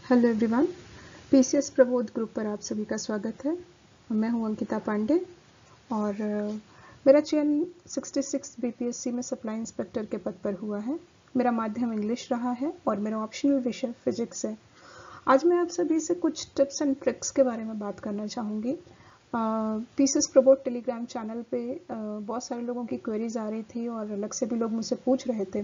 Hello everyone, PCS Prabodh group पर आप सभी का स्वागत है। मैं हूं अंकिता पांडे और मेरा चयन 66 बीपीएससी में सप्लाई इंस्पेक्टर के पद पर हुआ है। मेरा माध्यम इंग्लिश रहा है और मेरा ऑप्शनल विषय फिजिक्स है। आज मैं आप सभी से कुछ टिप्स एंड ट्रिक्स के बारे में बात करना चाहूँगी। पीसीएस प्रबोध टेलीग्राम चैनल पे बहुत सारे लोगों की क्वेरीज आ रही थी और अलग से भी लोग मुझसे पूछ रहे थे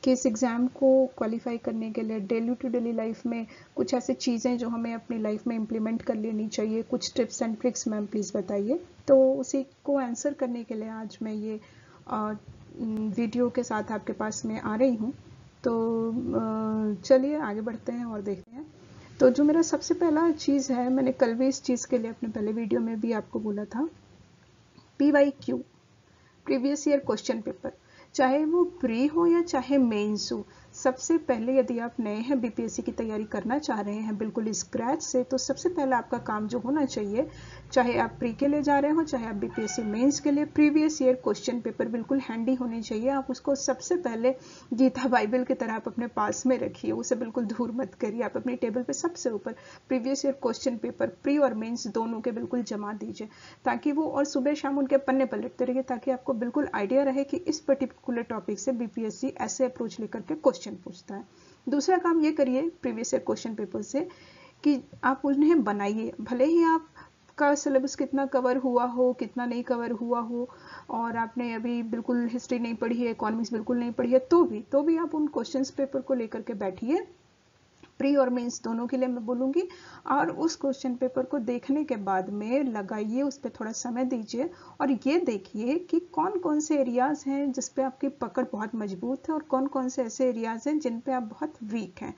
कि इस एग्ज़ाम को क्वालिफाई करने के लिए डेली टू डेली लाइफ में कुछ ऐसी चीज़ें जो हमें अपनी लाइफ में इम्प्लीमेंट कर लेनी चाहिए, कुछ tips and tricks ma'am please बताइए। तो उसी को आंसर करने के लिए आज मैं ये वीडियो के साथ आपके पास में आ रही हूँ। तो चलिए आगे बढ़ते हैं और देखते हैं। तो जो मेरा सबसे पहला चीज़ है, मैंने कल भी इस चीज़ के लिए अपने पहले वीडियो में भी आपको बोला था, PYQ previous year question paper, चाहे वो प्री हो या चाहे मेंस हो, सबसे पहले यदि आप नए हैं, बीपीएससी की तैयारी करना चाह रहे हैं बिल्कुल स्क्रैच से, तो सबसे पहले आपका काम जो होना चाहिए, चाहे आप प्री के लिए जा रहे हो चाहे आप बीपीएससी मेंस के लिए, प्रीवियस ईयर क्वेश्चन पेपर बिल्कुल हैंडी होने चाहिए। आप उसको सबसे पहले गीता बाइबल की तरह आप अपने पास में रखिए, उसे बिल्कुल दूर मत करिए। आप अपनी टेबल पे सबसे ऊपर previous year question paper pre और मेंस दोनों के बिल्कुल जमा दीजिए, ताकि वो और सुबह शाम उनके पन्ने पलटते रहिए, ताकि आपको बिल्कुल आइडिया रहे कि इस पर्टिकुलर टॉपिक से बीपीएससी ऐसे अप्रोच लेकर के क्वेश्चन पूछता है। दूसरा काम ये करिए प्रीवियस ईयर क्वेश्चन पेपर से कि आप उन्हें बनाइए, भले ही आप का सिलेबस कितना कवर हुआ हो कितना नहीं कवर हुआ हो और आपने अभी बिल्कुल हिस्ट्री नहीं पढ़ी है, इकोनॉमिक्स बिल्कुल नहीं पढ़ी है, तो भी आप उन क्वेश्चंस पेपर को लेकर के बैठिए, प्री और मेंस दोनों के लिए मैं बोलूँगी, और उस क्वेश्चन पेपर को देखने के बाद में लगाइए, उस पर थोड़ा समय दीजिए और ये देखिए कि कौन कौन से एरियाज हैं जिस पे आपकी पकड़ बहुत मजबूत है और कौन कौन से ऐसे एरियाज हैं जिन पे आप बहुत वीक हैं।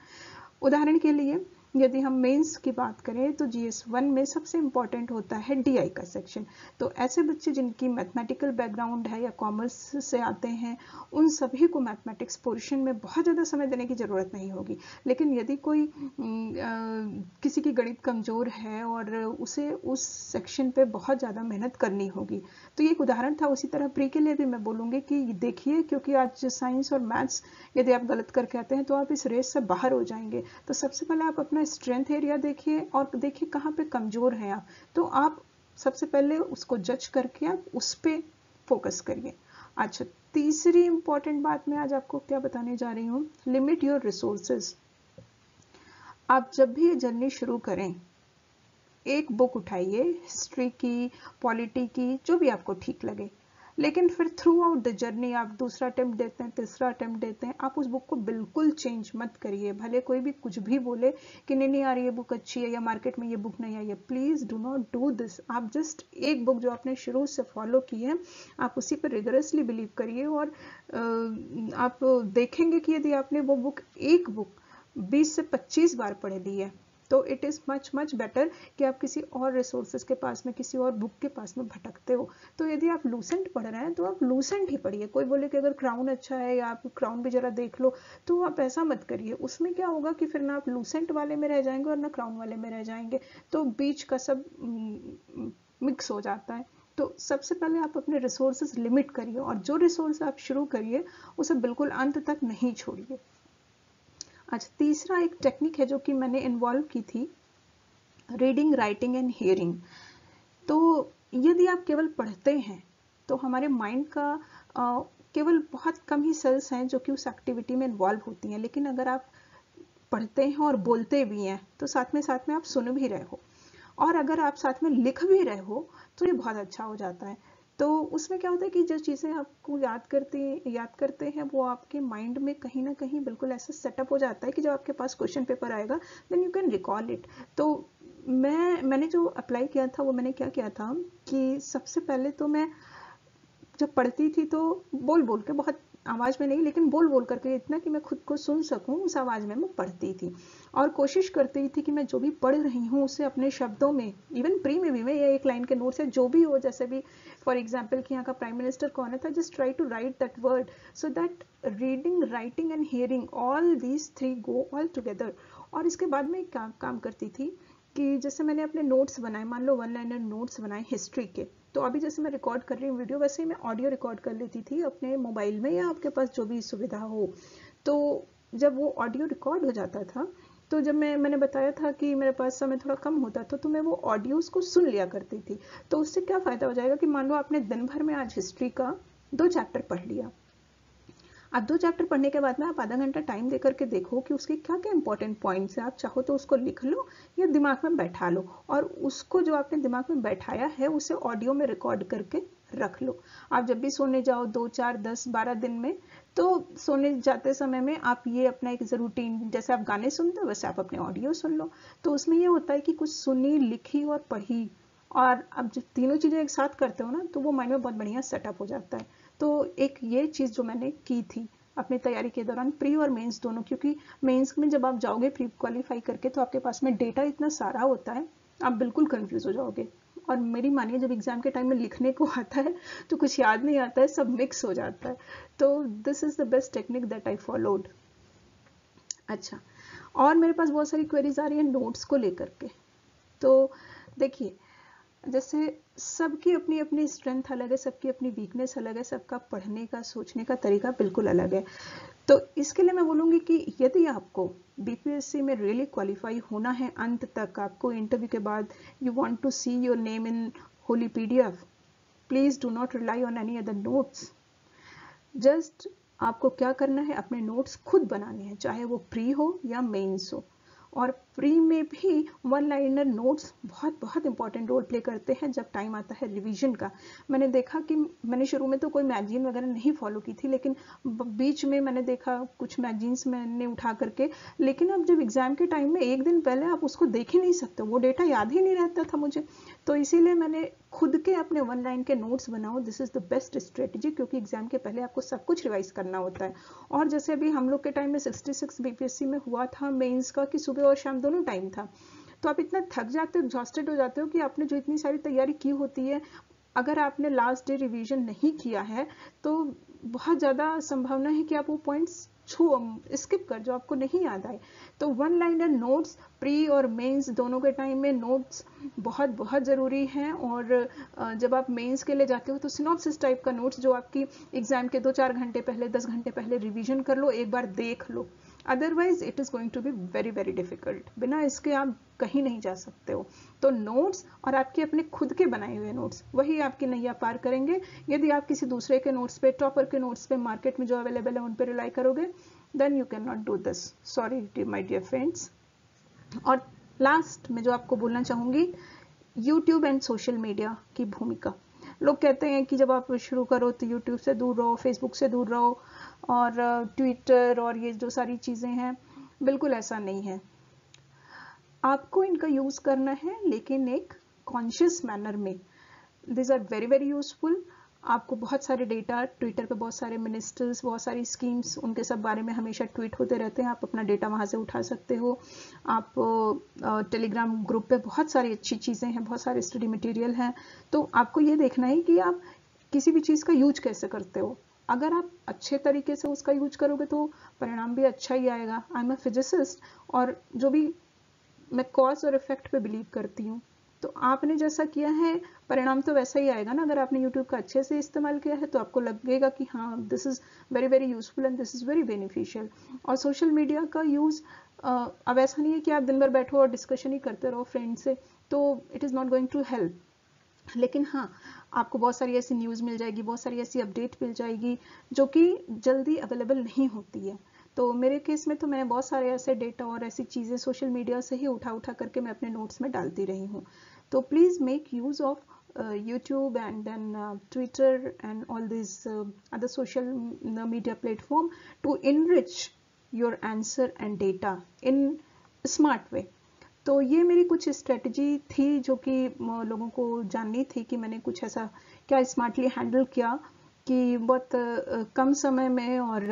उदाहरण के लिए यदि हम मेंस की बात करें तो GS1 में सबसे इंपॉर्टेंट होता है DI का सेक्शन। तो ऐसे बच्चे जिनकी मैथमेटिकल बैकग्राउंड है या कॉमर्स से आते हैं, उन सभी को मैथमेटिक्स पोर्शन में बहुत ज़्यादा समय देने की ज़रूरत नहीं होगी। लेकिन यदि कोई किसी की गणित कमज़ोर है और उसे उस सेक्शन पे बहुत ज़्यादा मेहनत करनी होगी, तो ये एक उदाहरण था। उसी तरह प्री के लिए भी मैं बोलूँगी कि देखिए, क्योंकि आज साइंस और मैथ्स यदि आप गलत करके आते हैं तो आप इस रेस से बाहर हो जाएंगे। तो सबसे पहले आप अपना स्ट्रेंथ एरिया देखिए और देखिए कहाँ पे कमज़ोर हैं आप, तो आप सबसे पहले उसको जज करके आप उस पर फोकस करिए। अच्छा, तीसरी इंपॉर्टेंट बात मैं आज आपको क्या बताने जा रही हूँ, लिमिट योर रिसोर्सेज। आप जब भी ये जर्नी शुरू करें, एक बुक उठाइए, हिस्ट्री की, पॉलिटी की, जो भी आपको ठीक लगे, लेकिन फिर थ्रू आउट द जर्नी आप दूसरा अटेम्प्ट देते हैं, तीसरा अटेम्प्ट देते हैं, आप उस बुक को बिल्कुल चेंज मत करिए। भले कोई भी कुछ भी बोले कि नहीं यार ये बुक अच्छी है या मार्केट में ये बुक नहीं आई है, please do not do this. आप जस्ट एक बुक जो आपने शुरू से फॉलो की है, आप उसी पर रिगरसली बिलीव करिए और आप देखेंगे कि यदि आपने वो बुक, एक बुक 20 से 25 बार पढ़ ली है, तो इट इज़ मच बेटर कि आप किसी और रिसोर्सेज के पास में, किसी और बुक के पास में भटकते हो। तो यदि आप लूसेंट पढ़ रहे हैं तो आप लूसेंट ही पढ़िए। कोई बोले कि अगर क्राउन अच्छा है या आप क्राउन भी जरा देख लो, तो आप ऐसा मत करिए। उसमें क्या होगा कि फिर ना आप लूसेंट वाले में रह जाएंगे और ना क्राउन वाले में रह जाएंगे, तो बीच का सब मिक्स हो जाता है। तो सबसे पहले आप अपने रिसोर्सेज लिमिट करिए और जो रिसोर्स आप शुरू करिए उसे बिल्कुल अंत तक नहीं छोड़िए। अच्छा, तीसरा एक टेक्निक है जो कि मैंने इन्वॉल्व की थी, रीडिंग, राइटिंग एंड हियरिंग। तो यदि आप केवल पढ़ते हैं तो हमारे माइंड का केवल बहुत कम ही सेल्स हैं जो कि उस एक्टिविटी में इन्वॉल्व होती हैं, लेकिन अगर आप पढ़ते हैं और बोलते भी हैं तो साथ में आप सुन भी रहे हो, और अगर आप साथ में लिख भी रहे हो तो ये बहुत अच्छा हो जाता है। तो उसमें क्या होता है कि जो चीज़ें आपको याद करते हैं वो आपके माइंड में कहीं ना कहीं बिल्कुल ऐसा सेटअप हो जाता है कि जब आपके पास क्वेश्चन पेपर आएगा then you can recall it. तो मैंने जो अप्लाई किया था वो मैंने क्या किया था कि सबसे पहले तो मैं जब पढ़ती थी तो बोल बोल के, बहुत आवाज़ में नहीं लेकिन बोल बोल करके, इतना कि मैं खुद को सुन सकूं, उस आवाज़ में मैं पढ़ती थी और कोशिश करती थी कि मैं जो भी पढ़ रही हूँ उसे अपने शब्दों में, इवन प्री में भी मैं ये एक लाइन के नोट्स है जो भी हो, जैसे भी फॉर एग्जाम्पल कि यहाँ का प्राइम मिनिस्टर कौन है था, just try to write that word so that reading, writing and hearing, all these three go all together. और इसके बाद में एक काम करती थी कि जैसे मैंने अपने नोट्स बनाए, मान लो 1 लाइनर नोट्स बनाए हिस्ट्री के, तो अभी जैसे मैं रिकॉर्ड कर रही हूँ वीडियो, वैसे ही मैं ऑडियो रिकॉर्ड कर लेती थी अपने मोबाइल में या आपके पास जो भी सुविधा हो। तो जब वो ऑडियो रिकॉर्ड हो जाता था तो जब मैंने बताया था कि मेरे पास समय थोड़ा कम होता था तो मैं वो ऑडियोज़ को सुन लिया करती थी। तो उससे क्या फ़ायदा हो जाएगा कि मान लो आपने दिन भर में आज हिस्ट्री का 2 चैप्टर पढ़ लिया। अब 2 चैप्टर पढ़ने के बाद में आप आधा घंटा टाइम देकर के देखो कि उसके क्या क्या इंपॉर्टेंट पॉइंट्स हैं। आप चाहो तो उसको लिख लो या दिमाग में बैठा लो, और उसको जो आपने दिमाग में बैठाया है उसे ऑडियो में रिकॉर्ड करके रख लो। आप जब भी सोने जाओ 2, 4, 10, 12 दिन में, तो सोने जाते समय में आप ये अपना एक रूटीन, जैसे आप गाने सुनते हो वैसे आप अपने ऑडियो सुन लो। तो उसमें ये होता है कि कुछ सुनी, लिखी और पढ़ी, और अब जब तीनों चीज़ें एक साथ करते हो ना तो वो माइंड में बहुत बढ़िया सेटअप हो जाता है। तो एक ये चीज़ जो मैंने की थी अपनी तैयारी के दौरान, प्री और मेंस दोनों, क्योंकि मेंस में जब आप जाओगे प्री क्वालिफाई करके तो आपके पास में डेटा इतना सारा होता है, आप बिल्कुल कंफ्यूज हो जाओगे। और मेरी मानिए जब एग्जाम के टाइम में लिखने को आता है तो कुछ याद नहीं आता है, सब मिक्स हो जाता है। तो this is the best technique that I followed. अच्छा, और मेरे पास बहुत सारी क्वेरीज आ रही है नोट्स को लेकर के। तो देखिए, जैसे सबकी अपनी अपनी स्ट्रेंथ अलग है, सबकी अपनी वीकनेस अलग है, सबका पढ़ने का सोचने का तरीका बिल्कुल अलग है। तो इसके लिए मैं बोलूँगी कि यदि आपको बीपीएससी में रियली क्वालिफाई होना है अंत तक, आपको इंटरव्यू के बाद you want to see your name in whole PDF, please do not rely on any other notes. Just आपको क्या करना है, अपने नोट्स खुद बनाने हैं, चाहे वो प्री हो या मेंस हो। और प्री में भी वन लाइनर नोट्स बहुत बहुत इंपॉर्टेंट रोल प्ले करते हैं जब टाइम आता है रिवीजन का। मैंने देखा कि मैंने शुरू में तो कोई मैगजीन वगैरह नहीं फॉलो की थी, लेकिन बीच में मैंने देखा कुछ मैगजीन्स मैंने उठा करके, लेकिन अब जब एग्जाम के टाइम में एक दिन पहले आप उसको देख ही नहीं सकते, वो डेटा याद ही नहीं रहता था मुझे। तो इसीलिए मैंने खुद के अपने वन लाइन के नोट्स बनाओ, this is the best strategy, क्योंकि एग्जाम के पहले आपको सब कुछ रिवाइज करना होता है। और जैसे अभी हम लोग के टाइम में 66 बीपीएससी में हुआ था मेंस का कि सुबह और शाम दोनों टाइम था, तो आप इतना थक जाते हो, एग्जॉस्टेड हो जाते हो कि आपने जो इतनी सारी तैयारी की होती है, अगर आपने लास्ट डे रिवीजन नहीं किया है तो बहुत ज़्यादा संभावना है कि आप वो पॉइंट्स स्किप कर जो आपको नहीं याद आए। तो वन लाइनर नोट्स प्री और मेंस दोनों के टाइम में नोट्स बहुत बहुत ज़रूरी हैं। और जब आप मेंस के लिए जाते हो तो सिनॉप्सिस टाइप का नोट्स जो आपकी एग्जाम के 2-4 घंटे पहले, 10 घंटे पहले रिवीजन कर लो, एक बार देख लो, otherwise it is going to be very very difficult. बिना इसके आप कहीं नहीं जा सकते हो। तो नोट्स और आपके अपने खुद के बनाए हुए नोट्स वही आपकी नैया पार करेंगे। यदि आप किसी दूसरे के नोट्स पे, टॉपर के नोट्स पे, मार्केट में जो अवेलेबल है उन पे रिलाई करोगे, then you can not do this, sorry my dear friends. और लास्ट में जो आपको बोलना चाहूँगी, यूट्यूब एंड सोशल मीडिया की भूमिका। लोग कहते हैं कि जब आप शुरू करो तो यूट्यूब से दूर रहो, फेसबुक से दूर रहो, और ट्विटर और ये जो सारी चीज़ें हैं, बिल्कुल ऐसा नहीं है। आपको इनका यूज़ करना है लेकिन एक कॉन्शियस मैनर में। This are very very useful. आपको बहुत सारे डेटा, ट्विटर पे बहुत सारे मिनिस्टर्स, बहुत सारी स्कीम्स, उनके सब बारे में हमेशा ट्वीट होते रहते हैं, आप अपना डेटा वहाँ से उठा सकते हो। आप टेलीग्राम ग्रुप पे बहुत सारी अच्छी चीज़ें हैं, बहुत सारे स्टडी मटेरियल हैं। तो आपको ये देखना है कि आप किसी भी चीज़ का यूज कैसे करते हो। अगर आप अच्छे तरीके से उसका यूज करोगे तो परिणाम भी अच्छा ही आएगा। आई एम अ फिजिसिस्ट, और जो भी मैं कॉज और इफेक्ट पे बिलीव करती हूँ, तो आपने जैसा किया है परिणाम तो वैसा ही आएगा ना। अगर आपने यूट्यूब का अच्छे से इस्तेमाल किया है तो आपको लगेगा कि हाँ, this is very very useful and this is very beneficial. और सोशल मीडिया का यूज़ अब ऐसा नहीं है कि आप दिन भर बैठो और डिस्कशन ही करते रहो फ्रेंड से, तो it is not going to help. लेकिन हाँ, आपको बहुत सारी ऐसी न्यूज़ मिल जाएगी, बहुत सारी ऐसी अपडेट मिल जाएगी जो कि जल्दी अवेलेबल नहीं होती है। तो मेरे केस में तो मैं बहुत सारे ऐसे डेटा और ऐसी चीज़ें सोशल मीडिया से ही उठा करके मैं अपने नोट्स में डालती रही हूँ। तो please make use of YouTube and then Twitter and all these other social media platform to enrich your answer and data in smart way. तो ये मेरी कुछ स्ट्रेटजी थी जो कि लोगों को जाननी थी कि मैंने कुछ ऐसा क्या स्मार्टली हैंडल किया कि बहुत कम समय में और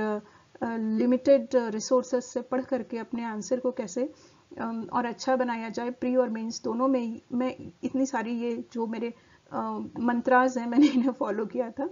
लिमिटेड रिसोर्सेस से पढ़ करके अपने आंसर को कैसे और अच्छा बनाया जाए। प्री और मेंस दोनों में मैं इतनी सारी ये जो मेरे मंत्राज हैं मैंने इन्हें फॉलो किया था।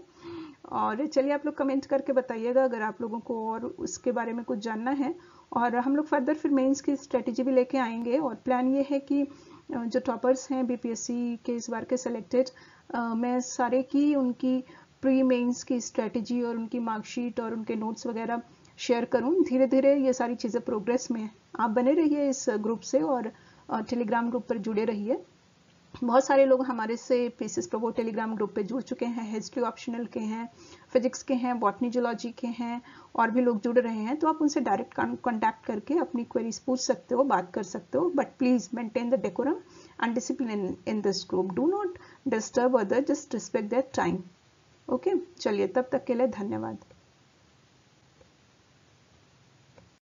और चलिए आप लोग कमेंट करके बताइएगा अगर आप लोगों को और उसके बारे में कुछ जानना है, और हम लोग फर्दर फिर मेंस की स्ट्रेटजी भी लेके आएंगे। और प्लान ये है कि जो टॉपर्स हैं बीपीएससी के इस बार के सिलेक्टेड, मैं सारे की उनकी प्री मेंस की स्ट्रेटजी और उनकी मार्कशीट और उनके नोट्स वगैरह शेयर करूं। धीरे धीरे ये सारी चीज़ें प्रोग्रेस में है। आप बने रहिए इस ग्रुप से और टेलीग्राम ग्रुप पर जुड़े रहिए। बहुत सारे लोग हमारे से पीसीएस प्रबोध टेलीग्राम ग्रुप पे जुड़ चुके हैं, हिस्ट्री ऑप्शनल के हैं, फिजिक्स के हैं, बॉटनी जूलॉजी के हैं, और भी लोग जुड़ रहे हैं। तो आप उनसे डायरेक्ट कॉन्टैक्ट करके अपनी क्वेरीज पूछ सकते हो, बात कर सकते हो, but please maintain the decorum and discipline in this group. Do not disturb other, just respect their time. Okay, चलिए तब तक के लिए धन्यवाद।